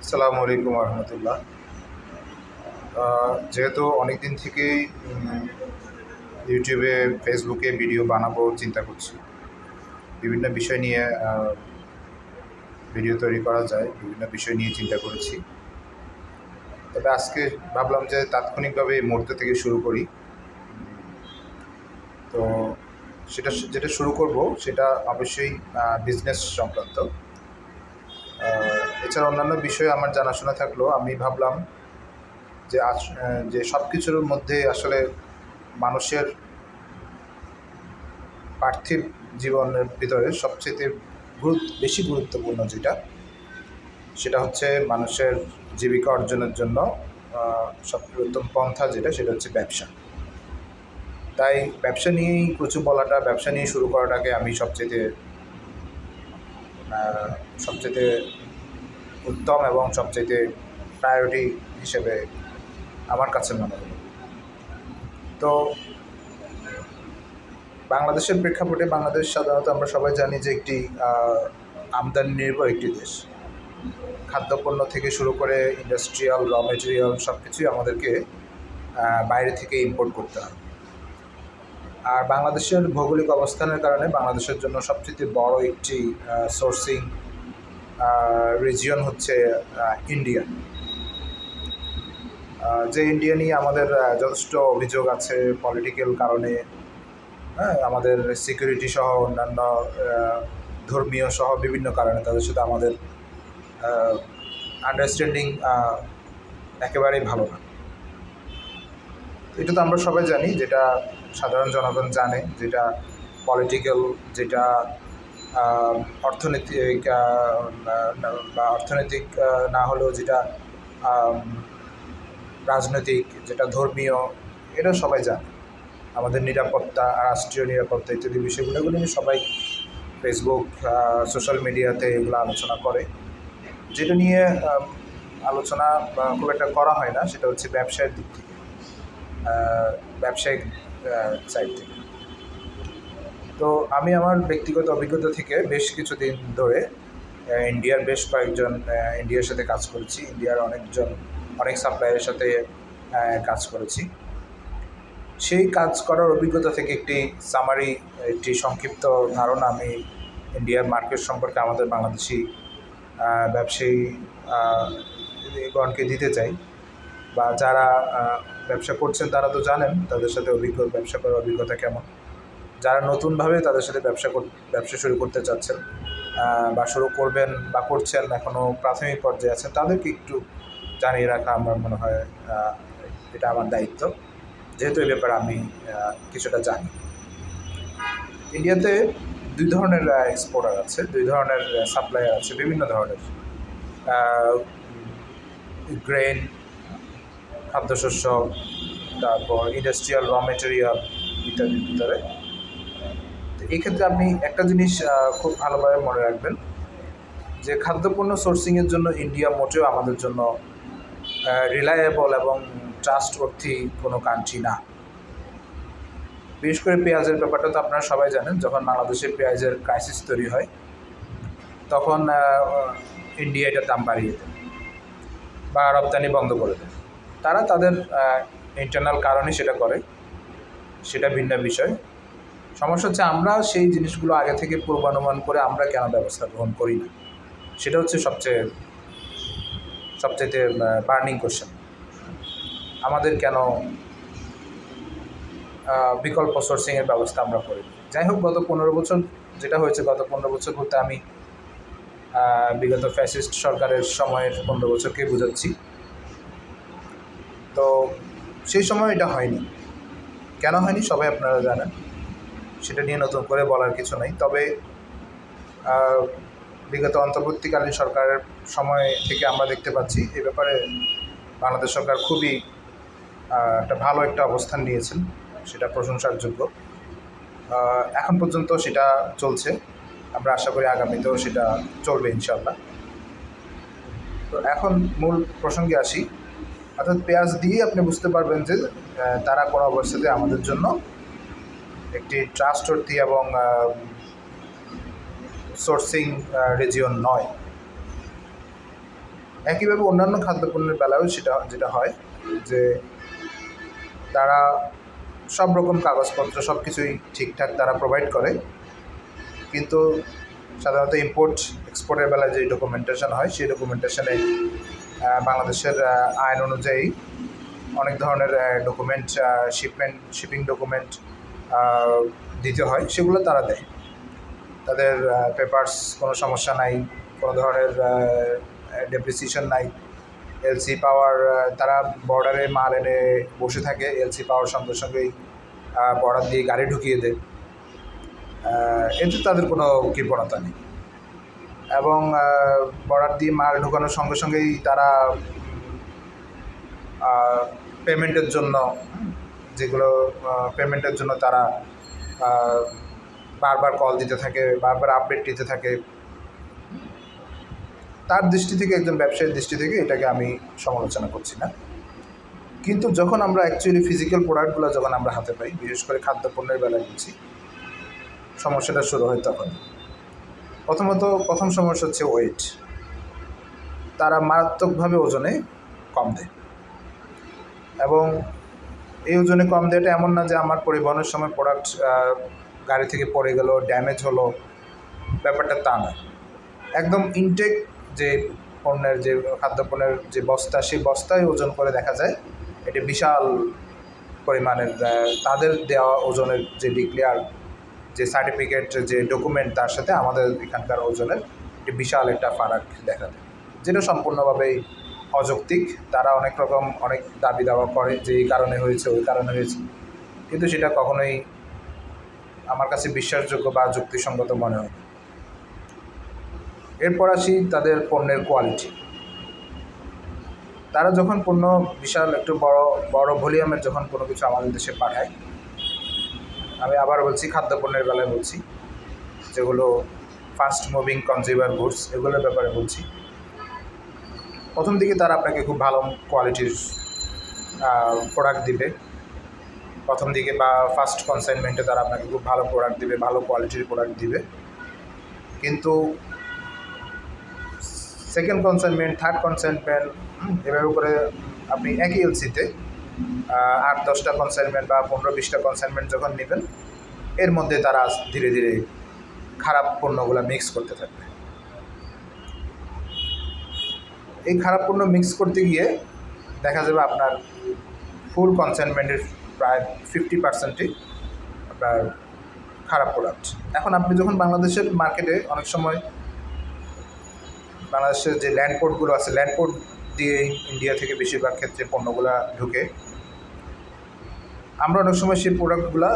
আসসালামু আলাইকুম রহমতুল্লাহ। যেহেতু অনেক দিন থেকেই ইউটিউবে ফেসবুকে ভিডিও বানাবো চিন্তা করছি, বিভিন্ন বিষয় নিয়ে ভিডিও তৈরি করা যায়, বিভিন্ন বিষয় নিয়ে চিন্তা করেছি। তবে আজকে ভাবলাম যে তাৎক্ষণিকভাবে এই মুহূর্ত থেকে শুরু করি। তো যেটা শুরু করব সেটা অবশ্যই বিজনেস সংক্রান্ত। এছাড়া অন্যান্য বিষয়ে আমার জানাশোনা থাকলেও আমি ভাবলাম যে যে সব কিছুর মধ্যে আসলে মানুষের পার্থিব জীবনের ভিতরে সবচেয়ে বেশি গুরুত্বপূর্ণ সেটা হচ্ছে মানুষের জীবিকা অর্জনের জন্য সবচেয়ে উত্তম পন্থা সেটা হচ্ছে ব্যবসা। তাই ব্যবসা নিয়েই প্রচুর বলাটা, ব্যবসা নিয়ে শুরু করাটাকে আমি সবচেয়ে উত্তম এবং সবচেয়ে প্রায়োরিটি হিসেবে আমার কাছে মনে হলো। তো বাংলাদেশের প্রেক্ষাপটে বাংলাদেশ সাধারণত আমরা সবাই জানি যে একটি আমদানি নির্ভর একটি দেশ। খাদ্যপণ্য থেকে শুরু করে ইন্ডাস্ট্রিয়াল র মেটেরিয়াল সব কিছুই আমাদেরকে বাইরে থেকে ইম্পোর্ট করতে হয়। আর বাংলাদেশের ভৌগোলিক অবস্থানের কারণে বাংলাদেশের জন্য সবচেয়ে বড় একটি সোর্সিং রিজিয়ন হচ্ছে ইন্ডিয়া। যে ইন্ডিয়া নিয়ে আমাদের যথেষ্ট অভিযোগ আছে পলিটিক্যাল কারণে, আমাদের সিকিউরিটি সহ অন্যান্য ধর্মীয় সহ বিভিন্ন কারণে তাদের সাথে আমাদের আন্ডারস্ট্যান্ডিং একেবারেই ভালো না। এটা তো আমরা সবাই জানি, যেটা সাধারণ জনগণ জানে, যেটা পলিটিক্যাল, যেটা অর্থনৈতিক বা অর্থনৈতিক না হলেও যেটা রাজনৈতিক, যেটা ধর্মীয়, এটা সবাই জানে। আমাদের নিরাপত্তা, রাষ্ট্রীয় নিরাপত্তা ইত্যাদি বিষয়গুলো নিয়ে সবাই ফেসবুক, সোশ্যাল মিডিয়াতে এগুলো আলোচনা করে। যেটা নিয়ে আলোচনা খুব একটা করা হয় না সেটা হচ্ছে ব্যবসায়ের দিক থেকে, ব্যবসায়িক সাইড থেকে। তো আমি আমার ব্যক্তিগত অভিজ্ঞতা থেকে বেশ কিছুদিন ধরে ইন্ডিয়ার বেশ কয়েকজন ইন্ডিয়ার সাথে কাজ করেছি, ইন্ডিয়ার অনেক সাপ্লায়ারের সাথে কাজ করেছি। সেই কাজ করার অভিজ্ঞতা থেকে একটি সংক্ষিপ্ত ধারণা আমি ইন্ডিয়ার মার্কেট সম্পর্কে আমাদের বাংলাদেশি ব্যবসায়ীগণকে দিতে চাই। বা যারা ব্যবসা করছেন তারা তো জানেন তাদের সাথে ব্যবসা করার অভিজ্ঞতা কেমন। যারা নতুনভাবে তাদের সাথে ব্যবসা শুরু করতে চাচ্ছেন বা শুরু করবেন বা করছেন, এখনও প্রাথমিক পর্যায়ে আছেন, তাদেরকে একটু জানিয়ে রাখা আমার মনে হয় এটা আমার দায়িত্ব, যেহেতু এই ব্যাপারে আমি কিছুটা জানি। ইন্ডিয়াতে দুই ধরনের এক্সপোর্টার আছে, দুই ধরনের সাপ্লায়ার আছে, বিভিন্ন ধরনের গ্রেন, খাদ্যশস্য, তারপর ইন্ডাস্ট্রিয়াল র মেটেরিয়াল ইত্যাদির ভিতরে। তো এই ক্ষেত্রে আপনি একটা জিনিস খুব ভালোভাবে মনে রাখবেন যে খাদ্যপণ্য সোর্সিংয়ের জন্য ইন্ডিয়া মোটেও আমাদের জন্য রিলায়েবল এবং ট্রাস্টওয়ার্থি কোনো কান্ট্রি না। বিশেষ করে পেঁয়াজের ব্যাপারটা তো আপনারা সবাই জানেন, যখন বাংলাদেশে পেঁয়াজের ক্রাইসিস তৈরি হয় তখন ইন্ডিয়া এটার দাম বাড়িয়ে দেয় বা রপ্তানি বন্ধ করে দেয়। তারা তাদের ইন্টারনাল কারণে সেটা করে, সেটা ভিন্ন বিষয়। সমস্যা হচ্ছে আমরা সেই জিনিসগুলো আগে থেকে পূর্বানুমান করে আমরা কেন ব্যবস্থা গ্রহণ করি না, সেটা হচ্ছে সবচেয়ে বার্নিং কোশ্চেন। আমাদের কেন বিকল্প সোর্সিংয়ের ব্যবস্থা আমরা করি। যাই হোক, গত 15 বছর যেটা হয়েছে, গত 15 বছর বলতে আমি বিগত ফ্যাসিস্ট সরকারের সময়ের 15 বছরকেই বোঝাচ্ছি। তো সেই সময় এটা হয়নি, কেন হয়নি সবাই আপনারা জানেন, সেটা নিয়ে নতুন করে বলার কিছু নেই। তবে বিগত অন্তর্বর্তীকালীন সরকারের সময় থেকে আমরা দেখতে পাচ্ছি এই ব্যাপারে বাংলাদেশ সরকার খুবই ভালো একটা অবস্থান নিয়েছেন, সেটা প্রশংসার যোগ্য। এখন পর্যন্ত সেটা চলছে, আমরা আশা করি আগামীতেও সেটা চলবে ইনশাল্লাহ। তো এখন মূল প্রসঙ্গে আসি, অর্থাৎ পেঁয়াজ দিয়ে আপনি বুঝতে পারবেন যে তারা কোনো অবস্থাতে আমাদের জন্য একটি ট্রাস্টওয়ার্থি এবং সোর্সিং রিজিয়ন নয়। একইভাবে অন্যান্য খাদ্যপণ্যের বেলায়ও যেটা হয় যে তারা সব রকম কাগজপত্র সব কিছুই ঠিকঠাক তারা প্রোভাইড করে, কিন্তু সাধারণত ইম্পোর্ট এক্সপোর্টের বেলায় যে ডকুমেন্টেশন হয় সেই ডকুমেন্টেশনে বাংলাদেশের আইন অনুযায়ী অনেক ধরনের ডকুমেন্ট শিপিং ডকুমেন্ট দিতে হয়, সেগুলো তারা দেয়। তাদের পেপারস কোনো সমস্যা নাই, কোনো ধরনের ডেপ্রিসিয়েশন নাই। এলসি পাওয়ার তারা বর্ডারে মাল এনে বসে থাকে, এলসি পাওয়ার সঙ্গে সঙ্গেই বর্ডার দিয়ে গাড়ি ঢুকিয়ে দেয়, এতে তাদের কোনো কৃপণতা নেই। এবং বর্ডার দিয়ে মাল ঢোকানোর সঙ্গে সঙ্গেই তারা পেমেন্টের জন্য পেমেন্টের জন্য তারা বারবার কল দিতে থাকে, বারবার আপডেট দিতে থাকে। তার দৃষ্টি থেকে, একজন ব্যবসায়ীর দৃষ্টি থেকে এটাকে আমি সমালোচনা করছি না। কিন্তু যখন আমরা অ্যাকচুয়ালি ফিজিক্যাল প্রোডাক্টগুলো যখন আমরা হাতে পাই, বিশেষ করে খাদ্যপণ্যের বেলায় বলছি, সমস্যাটা শুরু হয় তখন। প্রথম সমস্যা হচ্ছে ওয়েট। তারা মারাত্মকভাবে ওজনে কম দেয়, এবং এই ওজনে কম দেয়টা এমন না যে আমার পরিবহনের সময় প্রোডাক্ট গাড়ি থেকে পড়ে গেল, ড্যামেজ হলো, ব্যাপারটা তা না। একদম ইনটেক যে পণ্যের, যে খাদ্যপণ্যের যে বস্তা, সেই বস্তায় ওজন করে দেখা যায় এটি বিশাল পরিমাণের, তাদের দেওয়া ওজনের যে ডিক্লেয়ার, যে সার্টিফিকেট, যে ডকুমেন্ট, তার সাথে আমাদের এখানকার ওজনের একটি বিশাল একটা ফারাক দেখা যায়, যেটা সম্পূর্ণভাবেই অযৌক্তিক। তারা অনেক দাবি দাওয়া করে যে এই কারণে হয়েছে, ওই কারণে হয়েছে, কিন্তু সেটা কখনোই আমার কাছে বিশ্বাসযোগ্য বা যুক্তিসঙ্গত মনে হয়। এরপর আসি তাদের পণ্যের কোয়ালিটি। তারা যখন পণ্য বিশাল একটু বড় ভলিউমের যখন কোনো কিছু আমাদের দেশে পাঠায়, আমি আবার বলছি খাদ্যপণ্যের বেলায় বলছি, যেগুলো ফাস্ট মুভিং কনজিউমার গুডস, এগুলোর ব্যাপারে বলছি। প্রথম দিকে তারা আপনাকে খুব ভালো কোয়ালিটির প্রোডাক্ট দিবে, প্রথম দিকে বা ফার্স্ট কনসাইনমেন্টে তারা আপনাকে খুব ভালো প্রোডাক্ট দিবে, ভালো কোয়ালিটির প্রোডাক্ট দিবে। কিন্তু সেকেন্ড কনসাইনমেন্ট, থার্ড কনসাইনমেন্ট, এভাবে করে আপনি একই এলসিতে 8-10টা কনসাইনমেন্ট বা 15-20টা কনসাইনমেন্ট যখন নেবেন, এর মধ্যে তারা ধীরে ধীরে খারাপ পণ্যগুলো মিক্স করতে থাকবে। এই খারাপ পণ্য মিক্স করতে গিয়ে দেখা যাবে আপনার ফুল কনসাইনমেন্টের প্রায় 50%ই আপনার খারাপ প্রোডাক্ট। এখন আপনি যখন বাংলাদেশের মার্কেটে, অনেক সময় বাংলাদেশের যে ল্যান্ড পোর্টগুলো আছে, ল্যান্ড পোর্ট দিয়ে ইন্ডিয়া থেকে বেশিরভাগ ক্ষেত্রে পণ্যগুলো ঢুকে, আমরা অনেক সময় সেই প্রোডাক্টগুলো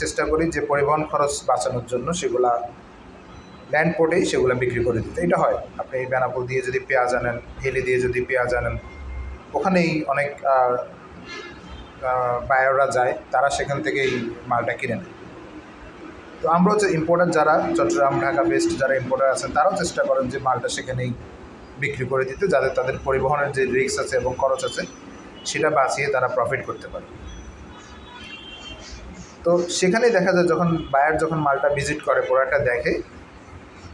চেষ্টা করি যে পরিবহন খরচ বাঁচানোর জন্য সেগুলা ল্যান্ড পোর্টেই সেগুলো বিক্রি করে দিতে। এটা হয়, আপনি বেনাপোল দিয়ে যদি পেঁয়াজ আনেন, হেলি দিয়ে যদি পেঁয়াজ আনেন, ওখানেই অনেক বায়াররা যায়, তারা সেখান থেকেই মালটা কিনে নেয়। তো আমরা হচ্ছে ইম্পোর্টার, যারা চট্টগ্রাম, ঢাকা বেস্ট যারা ইম্পোর্টার আছেন, তারাও চেষ্টা করেন যে মালটা সেখানেই বিক্রি করে দিতে, যাতে তাদের পরিবহনের যে রিস্ক আছে এবং খরচ আছে সেটা বাঁচিয়ে তারা প্রফিট করতে পারে। তো সেখানেই দেখা যায় যখন বায়ার যখন মালটা ভিজিট করে, প্রোডাক্টটা দেখে,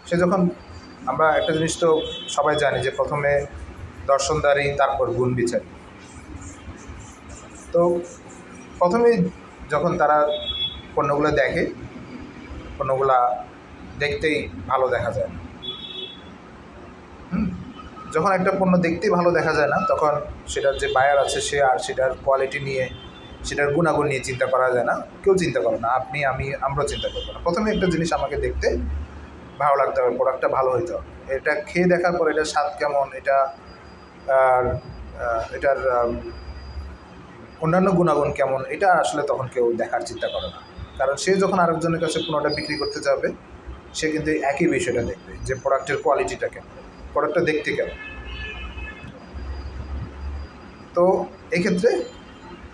সে যখন, আমরা একটা জিনিস তো সবাই জানি যে প্রথমে দর্শনদারি, তারপর গুণ বিচারি। তো প্রথমেই যখন তারা পণ্যগুলো দেখে, পণ্যগুলা দেখতেই ভালো দেখা যায়। যখন একটা পণ্য দেখতেই ভালো দেখা যায় না, তখন সেটার যে বায়ার আছে সে আর সেটার কোয়ালিটি নিয়ে, সেটার গুণাগুণ নিয়ে চিন্তা করা যায় না, কেউ চিন্তা করে না, আপনি, আমি, আমরাও চিন্তা করবো না। প্রথমে একটা জিনিস আমাকে দেখতে ভালো লাগতে হবে, প্রোডাক্টটা ভালো হইতে হবে। এটা খেয়ে দেখার পর এটার স্বাদ কেমন, এটার অন্যান্য গুণাগুণ কেমন, এটা আসলে তখন কেউ দেখার চিন্তা করে না। কারণ সে যখন আরেকজনের কাছে পণ্যটা বিক্রি করতে যাবে, সে কিন্তু একই বিষয়টা দেখবে যে প্রোডাক্টের কোয়ালিটিটা কেমন, প্রোডাক্টটা দেখতে কেমন। তো এক্ষেত্রে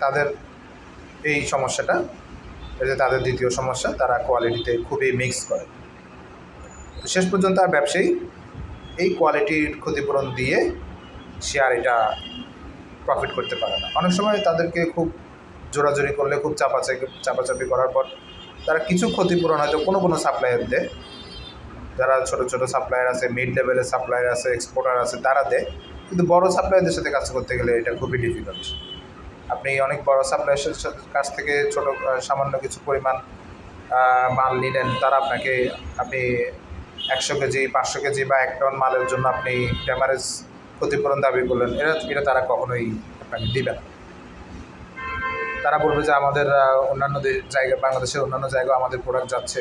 তাদের এই সমস্যাটা, এই যে তাদের দ্বিতীয় সমস্যা, তারা কোয়ালিটিতে খুবই মিক্স করে। তো শেষ পর্যন্ত আর ব্যবসায়ী এই কোয়ালিটির ক্ষতিপূরণ দিয়ে সে আর এটা প্রফিট করতে পারে না। অনেক সময় তাদেরকে খুব জোরাজোরি করলে, খুব চাপাচাপি করার পর তারা কিছু ক্ষতিপূরণ হয়তো কোনো সাপ্লায়ার দেয়, যারা ছোটো ছোটো সাপ্লায়ার আছে, মিড লেভেলের সাপ্লায়ার আছে, এক্সপোর্টার আছে, তারা দেয়। কিন্তু বড় সাপ্লায়ারদের সাথে কাজ করতে গেলে এটা খুবই ডিফিকাল্ট। আপনি অনেক বড় সাপ্লায়ারের কাছ থেকে ছোট সামান্য কিছু পরিমাণ মাল নিলেন, তারা আপনি 100 কেজি 500 কেজি বা 1 টন মালের জন্য আপনি ড্যামারেজ ক্ষতিপূরণ দাবি করলেন, এটা তারা কখনোই আপনাকে দিবে না। তারা বলবে যে আমাদের অন্যান্য জায়গায়, বাংলাদেশের অন্যান্য জায়গায় আমাদের প্রোডাক্ট যাচ্ছে,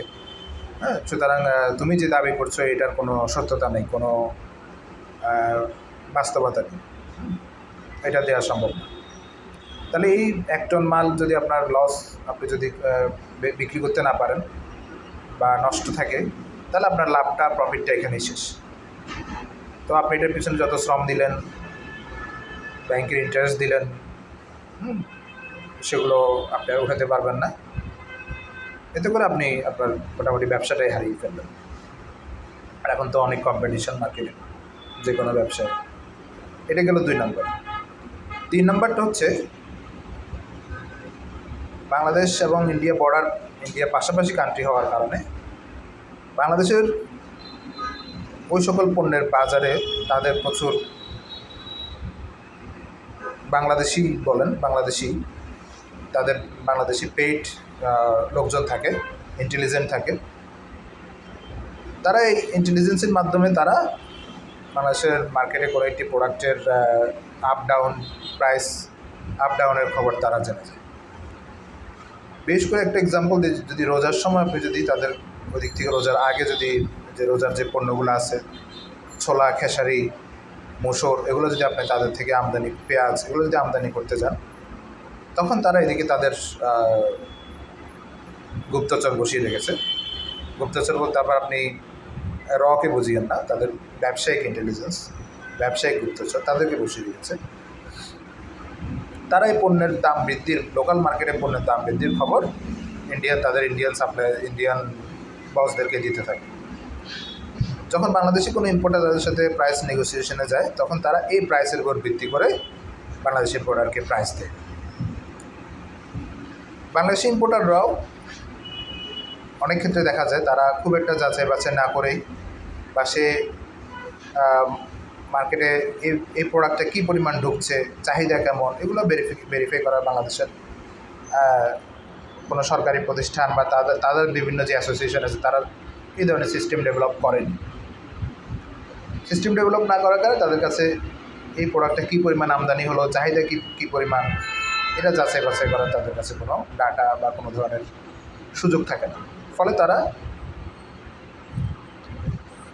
হ্যাঁ, সুতরাং তুমি যে দাবি করছো এটার কোনো সত্যতা নেই, কোনো বাস্তবতা নেই, এটা দেওয়া সম্ভব না। তাহলে এই 1 টন মাল যদি আপনার লস, আপনি যদি বিক্রি করতে না পারেন বা নষ্ট থাকে, তাহলে আপনার লাভটা, প্রফিটটা এখানেই শেষ। তো আপনি এটার পিছনে যত শ্রম দিলেন, ব্যাংকের ইন্টারেস্ট দিলেন, সেগুলো আপনি আর উঠাতে পারবেন না। এতে করে আপনি আপনার মোটামুটি ব্যবসাটাই হারিয়ে ফেলবেন। আর এখন তো অনেক কম্পিটিশন মার্কেটে, যে কোনো ব্যবসায়। এটা গেল 2 নম্বর। 3 নম্বরটা হচ্ছে বাংলাদেশ এবং ইন্ডিয়া পাশাপাশি কান্ট্রি হওয়ার কারণে বাংলাদেশের ওই সকল পণ্যের বাজারে তাদের প্রচুর বাংলাদেশি পেইড লোকজন থাকে, ইন্টেলিজেন্ট থাকে। তারা এই ইন্টেলিজেন্সের মাধ্যমে তারা বাংলাদেশের মার্কেটে কোনো একটি প্রোডাক্টের আপ ডাউনের খবর তারা জেনে যায়। বেশ করে একটা এক্সাম্পল দিই, যদি রোজার সময় আপনি যদি তাদের ওদিক থেকে রোজার আগে রোজার যে পণ্যগুলো আছে, ছোলা, খেসারি, মসুর, এগুলো যদি আপনি তাদের থেকে পেঁয়াজ, এগুলো যদি আমদানি করতে যান, তখন তারা এদিকে তাদের গুপ্তচর বসিয়ে রেখেছে। গুপ্তচর বলতে আবার আপনি রকে বুঝিয়েন না, তাদের ব্যবসায়িক ইন্টেলিজেন্স, ব্যবসায়িক গুপ্তচর, তাদেরকে বসিয়ে রেখেছে। তারা এই পণ্যের দাম বৃদ্ধির, লোকাল মার্কেটে পণ্যের দাম বৃদ্ধির খবর ইন্ডিয়ান বসদেরকে দিতে থাকে। যখন বাংলাদেশি কোনো ইম্পোর্টার তাদের সাথে প্রাইস নেগোসিয়েশনে যায়, তখন তারা এই প্রাইসের উপর ভিত্তি করে বাংলাদেশি প্রোডাক্টকে প্রাইস দেয়। বাংলাদেশি ইম্পোর্টাররাও অনেক ক্ষেত্রে দেখা যায় তারা খুব একটা যাচাই বাছাই না করেই, বা সে মার্কেটে এই প্রোডাক্টটা কী পরিমাণ ঢুকছে, চাহিদা কেমন, এগুলো ভেরিফাই করার বাংলাদেশের কোনো সরকারি প্রতিষ্ঠান বা তাদের বিভিন্ন যে অ্যাসোসিয়েশন আছে, তারা এই ধরনের সিস্টেম ডেভেলপ করেনি। সিস্টেম ডেভেলপ না করার কারণে তাদের কাছে এই প্রোডাক্টটা কী পরিমাণ আমদানি হলো, চাহিদা কী পরিমাণ, এটা যাচাই বাছাই করার তাদের কাছে কোনো ডাটা বা কোনো ধরনের সুযোগ থাকে না। ফলে তারা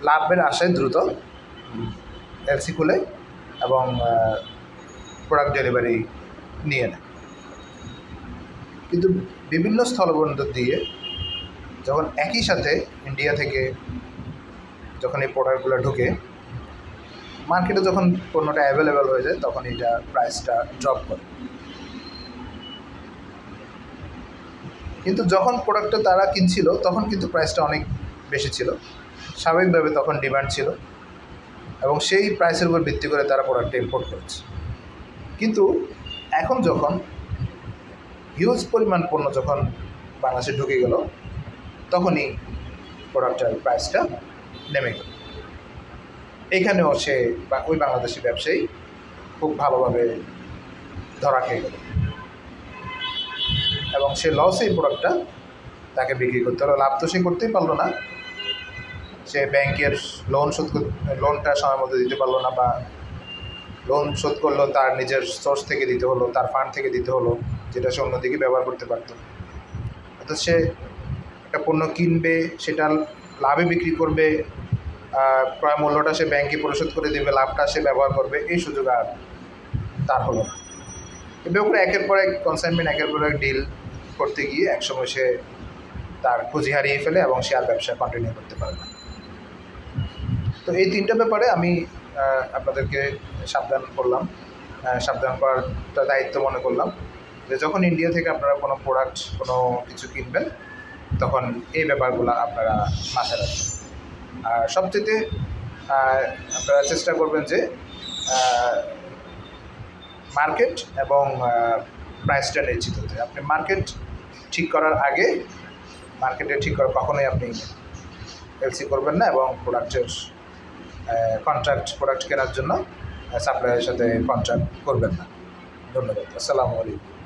লাভের আশায় দ্রুত এলসি খুলে এবং প্রোডাক্ট ডেলিভারি নিয়ে নেয়। কিন্তু বিভিন্ন স্থলবন্দর দিয়ে যখন একই সাথে ইন্ডিয়া থেকে যখন এই প্রোডাক্টগুলো ঢুকে মার্কেটে, যখন পণ্যটা অ্যাভেলেবেল হয়ে যায়, তখন এটা প্রাইসটা ড্রপ করে। কিন্তু যখন প্রোডাক্টটা তারা কিনছিল, তখন কিন্তু প্রাইসটা অনেক বেশি ছিল, স্বাভাবিকভাবে তখন ডিমান্ড ছিল, এবং সেই প্রাইসের উপর ভিত্তি করে তারা প্রোডাক্টটা ইম্পোর্ট করেছে। কিন্তু এখন যখন হিউজ পরিমাণ পণ্য যখন বাংলাদেশে ঢুকে গেল, তখনই প্রোডাক্টের প্রাইসটা নেমে গেল। এইখানেও ওই বাংলাদেশি ব্যবসায়ী খুব ভালোভাবে ধরা খেয়ে গেল, এবং সে লসে এই প্রোডাক্টটা তাকে বিক্রি করতে হলো। লাভ তো সে করতেই পারলো না, সে ব্যাংকের লোনটা সময় মতো দিতে পারলো না, বা লোন শোধ করলো তার নিজের সোর্স থেকে দিতে হলো, তার ফান্ড থেকে দিতে হলো, যেটা সে অন্যদিকে ব্যবহার করতে পারত। অর্থাৎ সে একটা পণ্য কিনবে, সেটা লাভে বিক্রি করবে, ক্রয় মূল্যটা সে ব্যাংকে পরিশোধ করে দেবে, লাভটা সে ব্যবহার করবে, এই সুযোগ আর তার হলো না। এভাবে করে একের পর এক কনসাইনমেন্ট, একের পর এক ডিল করতে গিয়ে একসময় সে তার পুঁজি হারিয়ে ফেলে এবং সে আর ব্যবসা কন্টিনিউ করতে পারে না। তো এই 3টা ব্যাপারে আমি আপনাদেরকে সাবধান করারটা দায়িত্ব মনে করলাম, যে যখন ইন্ডিয়া থেকে আপনারা কোনো প্রোডাক্ট, কোনো কিছু কিনবেন, তখন এই ব্যাপারগুলো আপনারা মাথায় রাখবেন। আর সবচেয়ে আপনারা চেষ্টা করবেন যে মার্কেট এবং প্রাইসটা নিশ্চিত হতে। আপনি মার্কেট ঠিক করার আগে কখনোই আপনি এলসি করবেন না, এবং প্রোডাক্ট কেনার জন্য সাপ্লায়ারের সাথে কন্ট্রাক্ট করবেন না। ধন্যবাদ। আসসালামু আলাইকুম।